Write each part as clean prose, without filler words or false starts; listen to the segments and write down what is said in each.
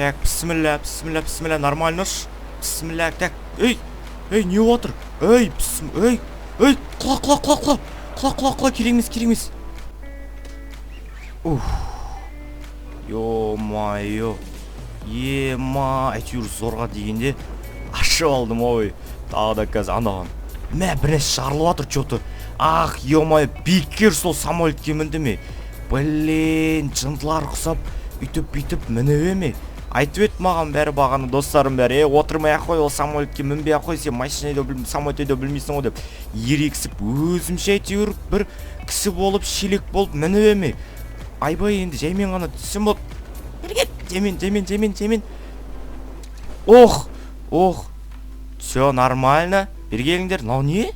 Так, бисмилля, нормально ж. Бисмилля, так. Ей, не отыр. Ей, құла, керемес. Ё-майо. Әйтеуір зорға дегенде ашып алдым, ой. Тағы да қазір анаған. Мә, бірнәрсе жарылып жатыр чоты. Ах, ё-майо, бекер сол самолетке мінді ме? Блин, жындылар құсап, үйтіп мініп еме? Айтып ет маған бәрі бағаны достарым бәрі. Отырмай ақ қой, ол самолетке мінбей ақ қой, сен самолетті білмейсің ғой деп. Ерексіп, өзімше әйтеуір бір кісі болып, шелек болып мініп еме? Айбай, енді жаймен ғана түсім болып. Жаймен. Ох. Все нормально. Бергеліңдер, нау не?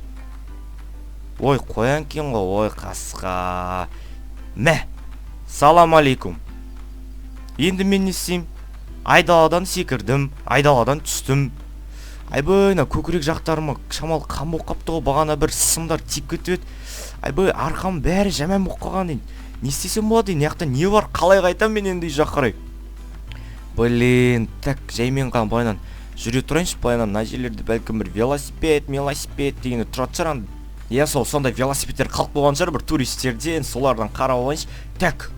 Ой, қоян кен ғой, ой, қасқа. Мә, салам алейкум. Енді мен не істейм? Айдаладан секірдім, айдаладан түстім. Айбай, көкірек жақтарыма шамал қан боқ қапты ғой, бағана бір сымдар тиіп кетіп еді. Айбай, арқам бәрі жаман боқ қалған дейін. Не істесем болады дейін, яқта не бар, қалай қайтам мен енді жақ қарай. Блин, так, жаймен қан былайнан жүре тұрайыншы, былайнан мына жерлерде бәлкім бір велосипед дегені тұрады шығар. Я сондай велосипедтер қалып болған шығар, бір туристерден, солардан қарап алайыншы. Так.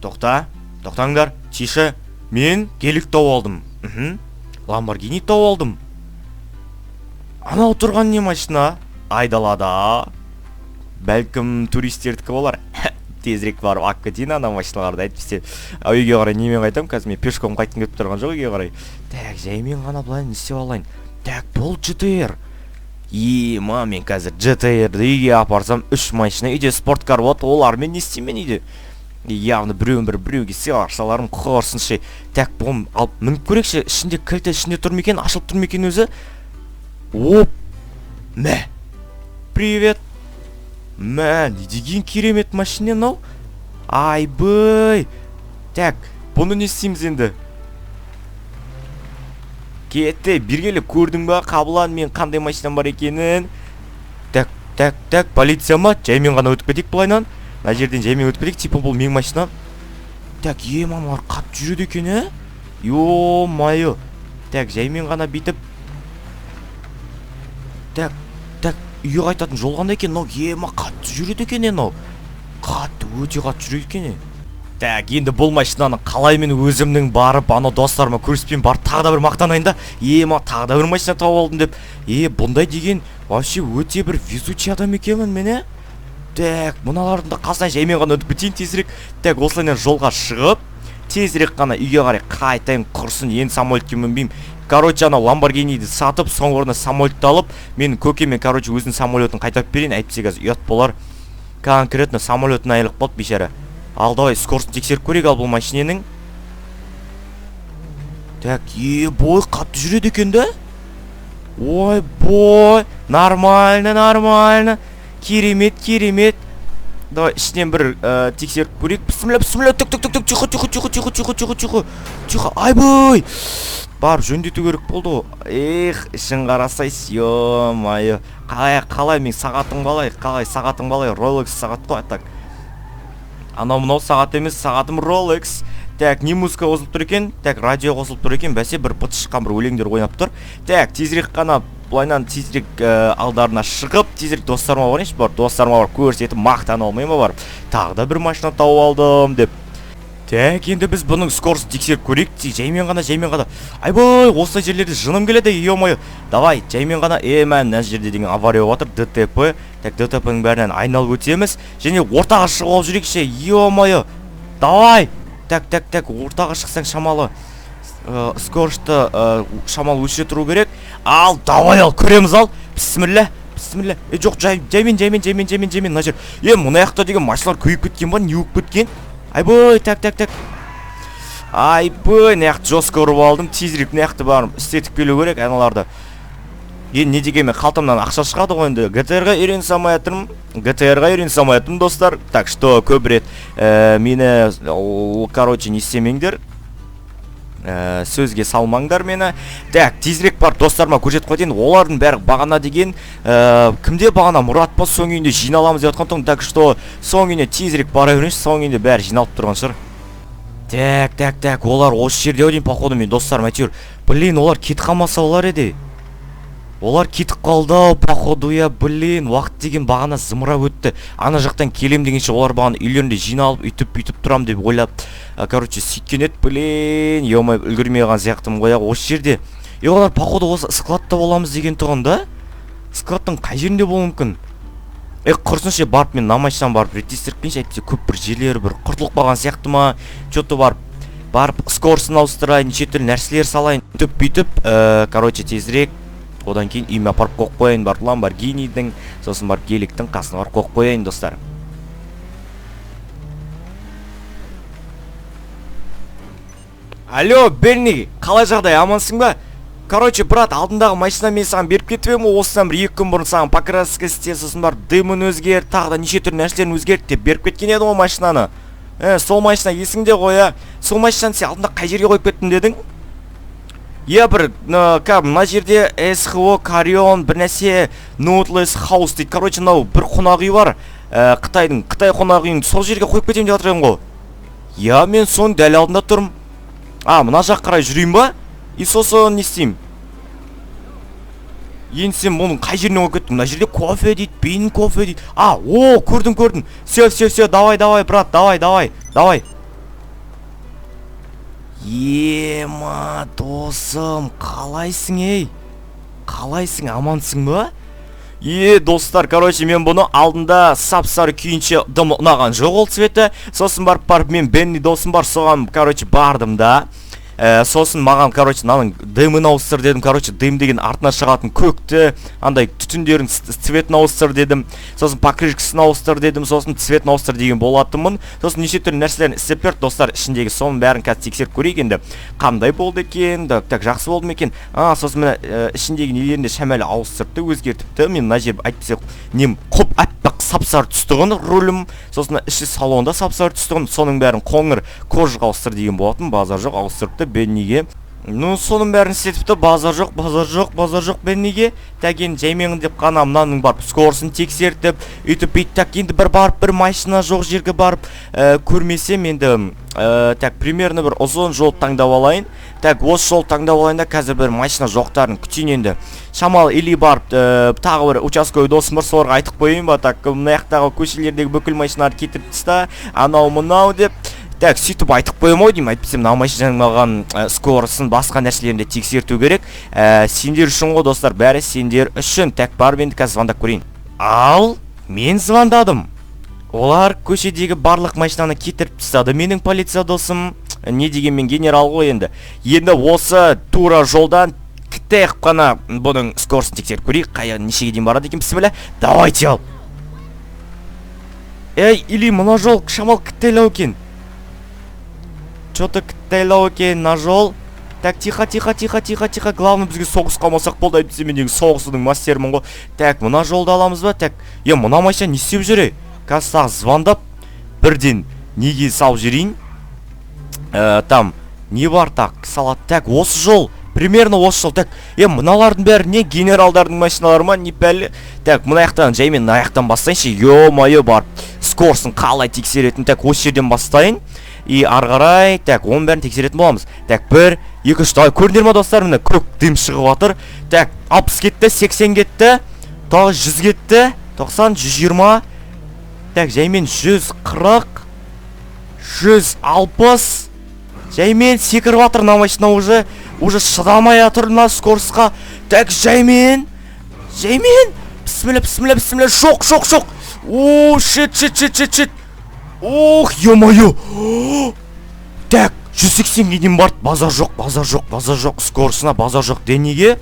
Тоқтаңдар, тише. Мен гелик тауып алдым. Ламборгини тауып алдым. Анау тұрған не машина? Айдалада. Бәлкім туристердікі болар. Тезірек барып ақ кетейін ана машиналарды, әйтпесе үйге қарай немен қайтам? Қазір мен пешком қайтқым келіп тұрған жоқ үйге қарай. Так, жаймен ғана былай не істеп алайын. Так, бұл GTR. Мен қазір GTR-ді үйге апарсам 3 машина, үйде спорткар болады, олармен не істеймін үйде? Явно біреуге сыйларсаларым құқырсыншы. Так, бұғым алып мініп көрекші, ішінде кілті ішінде тұр мекен, ашылып тұр мекен өзі. Оп, мә, привет. Мә, не деген керемет машина нау? Айбай. Так, бұны не істейміз енді? Кетті, бергелі көрдің ба, қабылан мен қандай машинам бар екенін? Так, полиция ма? Жаймен ғана өтіп кетейік бұлайнан. Мына жерден жаймен өтіп кетейік, типа бұл менің машинам. Так, мамалар қатты жүреді екен, Ё-майо. Так, жаймен ғана битіп. Так, үйге қайтатын жол қандай екен, қатты жүреді екен, Қатты, өте қатты жүреді екен. Так, енді бұл машинаны қалай мен өзімнің барып, ана достарыма көріспен барып, тағы да бір мақтанайын да. Тағы да бір машина тауып алдым деп. Бұндай деген вообще өте бір везучий адам екенмін мен, Так, мұналардың да қасынан жаймен ғана өтіп кетейін тезірек. Так, осылайынан жолға шығып, тезірек ғана үйге қарай қайтайын, құрсын, енді самолетке мінбеймін. Короче, ана Ламборгиниді сатып, соң орнына самолетті алып, мен көкемен, өзінің самолетін қайтап берейін, әйтпесе қазір ұят болар. Конкретно самолетін айлық болды, бейшара. Ал давай, скоростын тексеріп көрейік ал бұл машиненің. Так, бой, қатты жүреді екен да? Ой, бой, нормально. Керемет. Давай, ішінен бір тексеріп көрейік. Бісмілля, тихо. Айбой! Бар, жөндету керек болды. Ішін қарасайс, ё-майо. Қалай, мен сағатың балай, Rolex сағат қой, так. Анау сағат емес, сағатым Rolex. Так, не музыка қосылып тұр екен? Так, радио қосылып тұр екен, бәсе бір бұт шыққан бір өлеңдер ойнап тұр. Так, тезірек қана бұлайнан тезірек алдарына шығып, тезірек достарыма барайыншы, достарыма бар көрсетіп мақтан алмайма бар. Тағы да бір машина тауып алдым деп. Так, енді біз бұның скоростын тексеріп көрейік. Жаймен ғана. Айбай, осы жерлерде жыным келеді, ё-майо. Давай, жаймен ғана. Мына жерде деген авария отыр, ДТП. Так, ДТП-ның бәрінен айналып өтеміз. Және ортаға шығып жүрекші, ё-майо. Давай. Так, ортаға шықсаң шамалы скоростты шамалы өшіре тұру керек. Ал, давай ал, көреміз ал. Бісмілля. Жоқ, жаймен. Мына жер. Мұна яқта деген машиналар көйіп кеткен ба, не өп кеткен? Айбой, так. Айбой, наяқты жосқа ұрып алдым. Тезірек наяқты барым, істетіп келу керек аналарды. Не дегенмен қалтамнан ақша шығады ғой енді. ГТР-ға үйрен самаятым, достар. Так что көп рет мені, не істемеңдер. Сөзге салмаңдар мені. Так, тезірек бар достарыма көрсетіп қойден. Олардың бәрі бағана деген кімде бағана Мұрат па, соң үйінде жиналамыз деп атқан тоң. Так что соң үйіне тезірек бара беріңіз, соң үйінде бәрі жиналып тұрған шығар. Так, олар осы жерде дейін походу мен достарым әйтеуір. Блин, олар кетіп қалмаса олар еді. Олар кетіп қалды ау походу я, блин, уақыт деген бағана зымырап өтті. Ана жақтан келем дегенше олар бағана үйлерінде жиналып үйтіп тұрам деп ойлап, короче, сөйткен еді, блин, ё-моё, үлгермей қалған сияқтымын ғой осы жерде. Олар походу осы складта боламыз деген тұғын да? Складтың қай жерінде болуы мүмкін? Құрсыншы барып мен намайшыдан барып реттестіріп келші, әйтпесе көп бір жерлері бір құртылып қалған сияқты ма, что-то барып скорсын ауыстырайын, неше түрлі нәрселер салайын, бүйтіп, короче, тезірек одан кейін үйіме апарып қойып қояйын, барып Lamborghini'дің, сосын барып геликтің қасына барып қойып қояйын, достар. Алло, Берни, қалай жағдай, амансың ба? Короче, брат, алдындағы машина мен саған беріп кетіп ем, осыдан бір 2 күн бұрын саған покраска істе, сосын бар дымын өзгерт, тағы да неше түрлі нәрселерін өзгерт деп беріп кеткен еді ол машинаны. Сол машина есіңде ғой, сол машинаны сен алдында қай жерге қойып кеттің дедің? Бір мына жерде СХО, Карион, бір нәрсе Nautilus House дейді. Короче, бір қонақ үй бар, Қытай қонақ үйін сол жерге қойып кетем деп жатыр ғой. Мен соның дәл алдында тұрмын. Мына жақ қарай жүрейін ба? И сосын не істеймін? Енді сен бұның қай жеріне қойып кеттің? Мына жерде кофе дейді, бейін кофе дейді. Көрдім. Все, давай, брат, давай. Ема, досым, қалайсың, ей? Қалайсың, амансың ба? Достар, короче, мен бұны алдында сап-сары күйінше дымы ұнаған жоқ ол цветі. Сосын барып мен Бенни досым бар, соған, короче, бардым да. Сосын маған, короче, наның дымын ауыстыр дедім, короче, дым деген артына шығатын көкті, андай түтіндерін цветін ауыстыр дедім, сосын покрышкасын ауыстыр дедім, сосын цветін ауыстыр деген болатынмын. Сосын неше түрлі нәрселерін істеп берді, достар, ішіндегі соның бәрін қазір тексеріп көрейік енді. Қандай болды екен, так жақсы болды ма екен? Сосын мына ішіндегі нелерінде шәмәлі ауыстырыпты, өзгертіпті. Мен мына жер айтпасақ, нем құп аппақ сап-сары түстіғын рөлім, сосын іші салонда сап-сары түстіғын, соның бәрін қоңыр кожаға ауыстыр деген болатын, базар жоқ, ауыстырыпты Бенниге. Соның бәрін істетіпті, базар жоқ Бенниге. Тәген жаймен деп қана мынаның барып скорсын тексертіп, үйтіп так енді барып бір машина жоқ жерге барып көрмесем енді примерно бір ұзын жол таңдап алайын. Осы жол таңдап алайын да қазір бір машина жоқтарын күтейін енді. Шамалы или барып тағы бір участковый досым бар, соларға айтып қойайын ба, мына жақтағы көшелердегі бүкіл машиналарды кетіріп тастап, анау деп. Сөйтіп айтып қойым ау деймін, әйтпесе мына машинаның маған скорысын басқа нәрселерінде тексерту керек. Сендер үшін ғой, достар, бәрі сендер үшін. Барып енді қазір звондап көрейін. Ал, мен звондадым. Олар көшедегі барлық машинаны кетіріп тастады. Менің полиция досым, не деген мен генерал ғой енді. Енді осы тура жолдан тек қана бұның скорысын тексеріп көрейік. Қай нешеге дейін барады екен, бісміллә. Давайте ал. Или мына жол шамал кіттейлау екен. Что-то кіттейлау екен, на жол. Тихо. Главное, бізге соғыс қалмасақ болды, әйтпесе мен соғысудың мастерімін ғой. Мына жолды аламыз ба? Мына машина не істеп жүре? Қазір звондап, бірден неге салып жүрейін? Не бар салат? Осы жол, примерно осы жол. Мыналардың бәрі не генералдардың машиналары ма? Не пәлі? Мына аяқтан, жаймен мына аяқтан бастайыншы. Ё-майо бар. Скорсын қалай тексеретін? Осы жерден бастайын. И арғарай, оның бәрін тексеретін боламыз. 1, 2, 3, көрдіңдер ма достар, міне көк дым шығып жатыр. 60 кетті, 80 кетті, тағы 100 кетті, 90, 120. Жаймен 140, 160. Жаймен секіріп жатыр, мына машина уже шыдамай жатыр мына скорысқа. Жаймен. Бісміллә. Шоқ. Шит. Ох, ё-моё! 180-ге дейін барды, базар жоқ, скорысына базар жоқ денеге.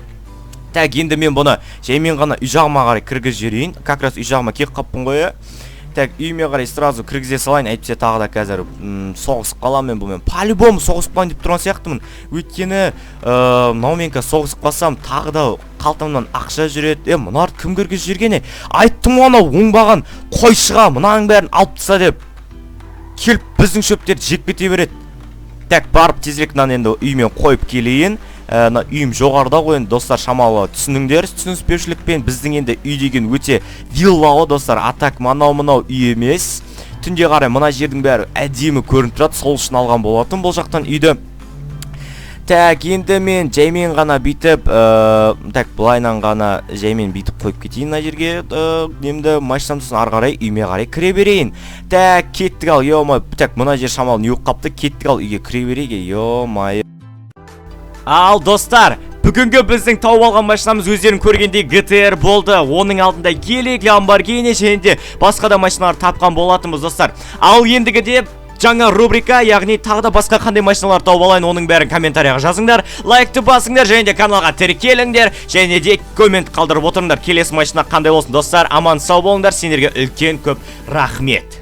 Енді мен бұны жаймен ғана үй жағыма қарай кіргіз жерейін. Как раз үй жағыма кек қаппын ғой. Үйіме қарай сразу кіргізе салайын, әйтпесе тағы да қазір соғысып қалам мен бұмен. По-любому соғысып қалайын деп тұрған сияқтымын. Өйткені науменка соғысып қалсам, тағы да қалтамнан ақша жүреді. Мұнарды кім кіргіз жүргені? Айттым ғана оңбаған қойшыға мұнаның бәрін алып таста деп. Келіп біздің шөптерді жеп кете береді. Барып тезірек енді үйімен қойып келейін. Үйім жоғарда ғой енді, достар, шамалы түсініңдер, түсініспеушілікпен біздің енді үй деген өте виллалы, достар. Мынау үй емес. түнде қарай мына жердің бәрі әдемі көрініп тұрады, сол үшін алған болатын бұл жақтан үйді. Так, енді мен жаймен ғана бүйтіп, так, былайнан ғана жаймен бүйтіп қойып кетейін мына жерге. Немді машинамды ары қарай үйме қарай кіре берейін. Так, кеттік ал, ё-май. Так, мына жер шамалы не болып қапты, кеттік ал үйге кіре берейік, ё-май. Ал достар, бүгінгі біздің тауып алған машинамыз өздерің көргендей GTR болды. Оның алдында Geely, Lamborghini және де басқа да машиналар тапқан болатынбыз достар. Ал ендігіде жаңа рубрика, яғни тағы да басқа қандай машиналар тауып алайын, оның бәрін комментарияға жазыңдар, лайкты басыңдар және де каналға тіркеліңдер және де коммент қалдырып отырыңдар. Келесі машина қандай болсын достар, аман сау болыңдар, сендерге үлкен көп рахмет.